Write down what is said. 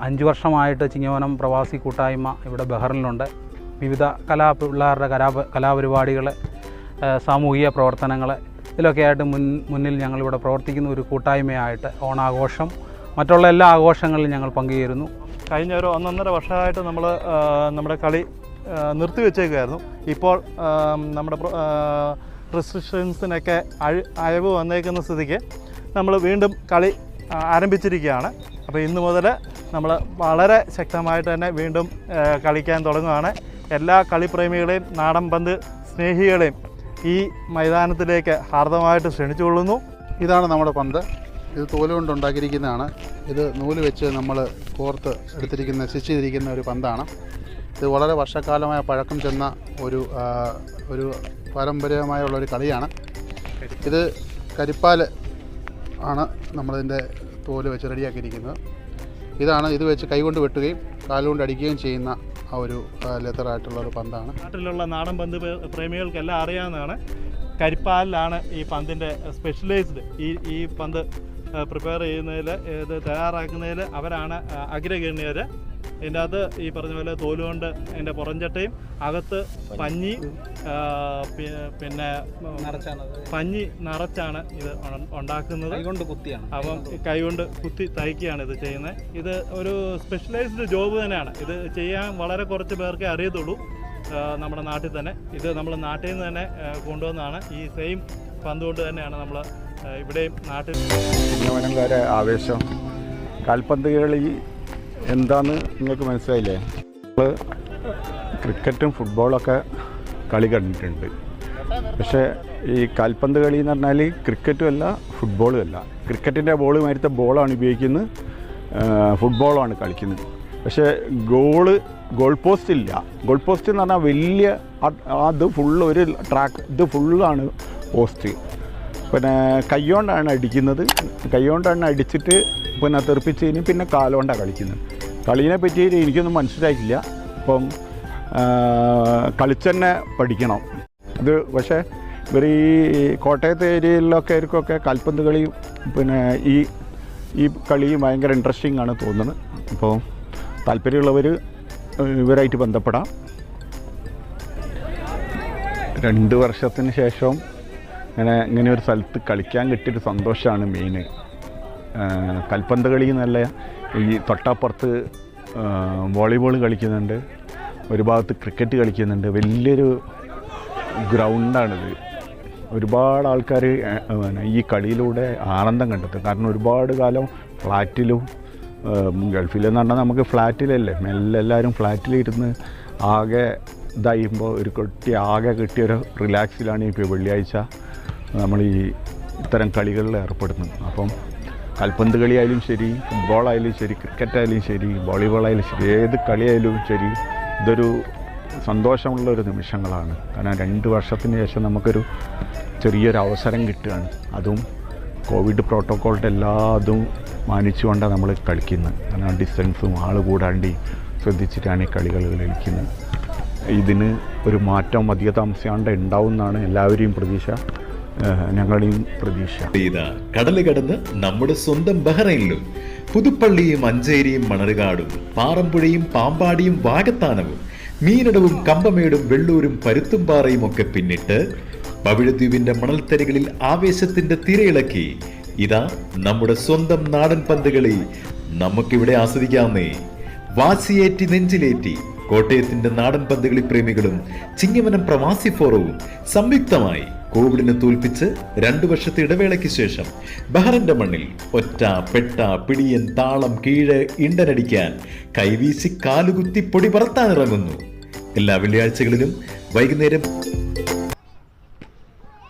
5 വർഷമായിട്ട് ചിങ്ങവനം പ്രവാസി കൂട്ടായ്മ ഇവിടെ ബഹറിനിലുണ്ട്. വിവിധ പിള്ളേരുടെ കലാപരിപാടികൾ, സാമൂഹിക പ്രവർത്തനങ്ങൾ ഇതിലൊക്കെയായിട്ട് മുന്നിൽ ഞങ്ങളിവിടെ പ്രവർത്തിക്കുന്ന ഒരു കൂട്ടായ്മയായിട്ട് ഓണാഘോഷം മറ്റുള്ള എല്ലാ ആഘോഷങ്ങളിലും ഞങ്ങൾ പങ്കുചേരുന്നു. കഴിഞ്ഞ ഒരു 1.5 വർഷമായിട്ട് നമ്മുടെ കളി നിർത്തിവെച്ചേക്കുമായിരുന്നു. ഇപ്പോൾ നമ്മുടെ റെസ്ട്രിക്ഷൻസിനൊക്കെ അയവ് വന്നേക്കുന്ന സ്ഥിതിക്ക് നമ്മൾ വീണ്ടും കളി ആരംഭിച്ചിരിക്കുകയാണ്. അപ്പോൾ ഇന്ന് മുതൽ നമ്മൾ വളരെ ശക്തമായിട്ട് തന്നെ വീണ്ടും കളിക്കാൻ തുടങ്ങുകയാണ്. എല്ലാ കളിപ്രേമികളെയും നാടൻ പന്ത് സ്നേഹികളെയും ഈ മൈതാനത്തിലേക്ക് ഹാർദമായിട്ട് ക്ഷണിച്ചുകൊള്ളുന്നു. ഇതാണ് നമ്മുടെ പന്ത്. ഇത് തോല് കൊണ്ടുണ്ടാക്കിയിരിക്കുന്നതാണ്. ഇത് നൂല് വെച്ച് നമ്മൾ കോർത്ത് സ്റ്റിച്ച് ചെയ്തിരിക്കുന്ന ഒരു പന്താണ്. ഇത് വളരെ വർഷക്കാലമായ പഴക്കം ചെന്ന ഒരു പാരമ്പര്യമായുള്ളൊരു കളിയാണ്. ഇത് കരിപ്പാൽ ആണ് നമ്മളിതിൻ്റെ തോല് വെച്ച് റെഡിയാക്കിയിരിക്കുന്നത്. ഇത് വെച്ച് കൈകൊണ്ട് വെട്ടുകയും കാലുകൊണ്ട് അടിക്കുകയും ചെയ്യുന്ന ആ ഒരു ലെതറായിട്ടുള്ളൊരു പന്താണ്. നാട്ടിലുള്ള നാടൻ പന്ത് പ്രേമികൾക്കെല്ലാം അറിയാവുന്നതാണ്. കരിപ്പാലിലാണ് ഈ പന്തിൻ്റെ സ്പെഷ്യലൈസ്ഡ്. ഈ പന്ത് പ്രിപ്പയർ ചെയ്യുന്നതിൽ, ഇത് തയ്യാറാക്കുന്നതിൽ അവരാണ് അഗ്രഗണ്യർ. ഇതിൻ്റെ അകത്ത് ഈ പറഞ്ഞ പോലെ തോലുകൊണ്ട് അതിൻ്റെ പുറംചട്ടയും അകത്ത് പഞ്ഞി പഞ്ഞി നിറച്ചാണ് ഇത് ഉണ്ടാക്കുന്നത്. അപ്പം കൈകൊണ്ട് കുത്തി തയ്ക്കുകയാണ് ഇത് ചെയ്യുന്നത്. ഇത് ഒരു സ്പെഷ്യലൈസ്ഡ് ജോബ് തന്നെയാണ്. ഇത് ചെയ്യാൻ വളരെ കുറച്ച് പേർക്കേ അറിയത്തുള്ളൂ നമ്മുടെ നാട്ടിൽ തന്നെ. ഇത് നമ്മൾ നാട്ടിൽ നിന്ന് തന്നെ കൊണ്ടുവന്നതാണ്. ഈ സെയിം പന്തുകൊണ്ട് തന്നെയാണ് നമ്മൾ ഇവിടെയും നാട്ടിൽ. ചിങ്ങവനംകാരെ ആവേശം കാൽപന്ത് കളി എന്താന്ന് നിങ്ങൾക്ക് മനസ്സിലായില്ലേ? നമ്മൾ ക്രിക്കറ്റും ഫുട്ബോളൊക്കെ കളി കണ്ടിട്ടുണ്ട്. പക്ഷേ ഈ കാൽപന്ത് കളി എന്ന് പറഞ്ഞാൽ ക്രിക്കറ്റും അല്ല ഫുട്ബോളും അല്ല. ക്രിക്കറ്റിൻ്റെ ബോൾ മാതിരത്തെ ബോളാണ് ഉപയോഗിക്കുന്നത്, ഫുട്ബോളാണ് കളിക്കുന്നത്. പക്ഷേ ഗോൾ പോസ്റ്റ് ഇല്ല. ഗോൾ പോസ്റ്റ് എന്ന് പറഞ്ഞാൽ വലിയ അത് ഫുള്ള് ഒരു ട്രാക്ക്, ഇത് ഫുള്ളാണ് പോസ്റ്റ്. പിന്നെ കൈകൊണ്ടാണ് അടിക്കുന്നത്. കൈകൊണ്ടാണ് അടിച്ചിട്ട് പിന്നെ തെറിപ്പിച്ചതിന് പിന്നെ കാലുകൊണ്ടാണ് കളിക്കുന്നത്. കളീനെ പറ്റി എനിക്കൊന്നും മനസ്സിലായിട്ടില്ല. അപ്പം കളിച്ചെന്നെ പഠിക്കണം. അത് പക്ഷേ ഇവർ ഈ കോട്ടയത്തെ ഏരിയയിലൊക്കെ ആയിരിക്കൊക്കെ കാൽപന്ത് കളി പിന്നെ ഈ കളി ഭയങ്കര ഇൻട്രസ്റ്റിംഗ് ആണ് തോന്നുന്നത്. അപ്പോൾ താല്പര്യമുള്ളവർ ഇവരായിട്ട് ബന്ധപ്പെടാം. 2 വർഷത്തിന് ശേഷം ഇങ്ങനെ ഒരു സ്ഥലത്ത് കളിക്കാൻ കിട്ടിയൊരു സന്തോഷമാണ് മെയിൻ. കൽപ്പന്ത് കളി എന്നല്ല, ഈ തൊട്ടപ്പുറത്ത് വോളിബോൾ കളിക്കുന്നുണ്ട്, ഒരു ഭാഗത്ത് ക്രിക്കറ്റ് കളിക്കുന്നുണ്ട്. വലിയൊരു ഗ്രൗണ്ടാണിത്. ഒരുപാട് ആൾക്കാർ ഈ കളിയിലൂടെ ആനന്ദം കണ്ടെത്തും. കാരണം ഒരുപാട് കാലം ഫ്ലാറ്റിലും ഗൾഫിലെന്ന് പറഞ്ഞാൽ നമുക്ക് ഫ്ലാറ്റിലല്ലേ, മെല്ലെ എല്ലാവരും ഫ്ലാറ്റിലിരുന്ന് ആകെ ഇതായുമ്പോൾ ഒരു ആകെ കിട്ടിയൊരു റിലാക്സിലാണ് ഇപ്പോൾ വെള്ളിയാഴ്ച നമ്മൾ ഈ ഇത്തരം കളികളിൽ ഏർപ്പെടുന്നത്. അപ്പം കാൽപന്ത് കളിയായാലും ശരി, ഫുട്ബോളായാലും ശരി, ക്രിക്കറ്റായാലും ശരി, വോളിബോളായാലും ശരി, ഏത് കളിയായാലും ശരി, ഇതൊരു സന്തോഷമുള്ളൊരു നിമിഷങ്ങളാണ്. കാരണം 2 വർഷത്തിന് ശേഷം നമുക്കൊരു ചെറിയൊരു അവസരം കിട്ടുകയാണ്. അതും കോവിഡ് പ്രോട്ടോക്കോളിൻ്റെ എല്ലാതും മാനിച്ചുകൊണ്ടാണ് നമ്മൾ കളിക്കുന്നത്. കാരണം ഡിസ്റ്റൻസും ആൾ കൂടാണ്ട് ശ്രദ്ധിച്ചിട്ടാണ് ഈ കളികൾ കളിക്കുന്നത്. ഇതിന് ഒരു മാറ്റം അധിക താമസിയാണ്ട് ഉണ്ടാവും എന്നാണ് എല്ലാവരെയും പ്രതീക്ഷ, ഞങ്ങളുടെയും പ്രതീക്ഷ. കടല് കടന്ന് നമ്മുടെ സ്വന്തം ബഹ്റൈനിലും പുതുപ്പള്ളിയും മഞ്ചേരിയും മണർകാടും പാറമ്പുഴയും പാമ്പാടിയും വാകത്താനവും മീനടവും കമ്പമേടും വെള്ളൂരും പരുത്തുംപാറയും ഒക്കെ പിന്നിട്ട് പവിഴദ്വീപിന്റെ മണൽത്തരികളിൽ ആവേശത്തിന്റെ തിരയിളക്കി ഇതാ നമ്മുടെ സ്വന്തം നാടൻ പന്തുകളി നമുക്കിവിടെ ആസ്വദിക്കാമേ. വാശിയേറ്റി നെഞ്ചിലേറ്റി കോട്ടയത്തിന്റെ നാടൻ പന്തുകളി പ്രേമികളും ചിങ്ങവനം പ്രവാസി ഫോറവും സംയുക്തമായി കോവിഡിനെ തോൽപ്പിച്ച് 2 വർഷത്തെ ഇടവേളയ്ക്ക് ശേഷം ബഹ്റിന്റെ മണ്ണിൽ ഒറ്റ പെട്ട പിടിയൻ താളം കീഴ് ഇണ്ടനടിക്കാൻ കൈവീശി കാലുകുത്തി പൊടി പറത്താനിറങ്ങുന്നു. എല്ലാ വെള്ളിയാഴ്ചകളിലും വൈകുന്നേരം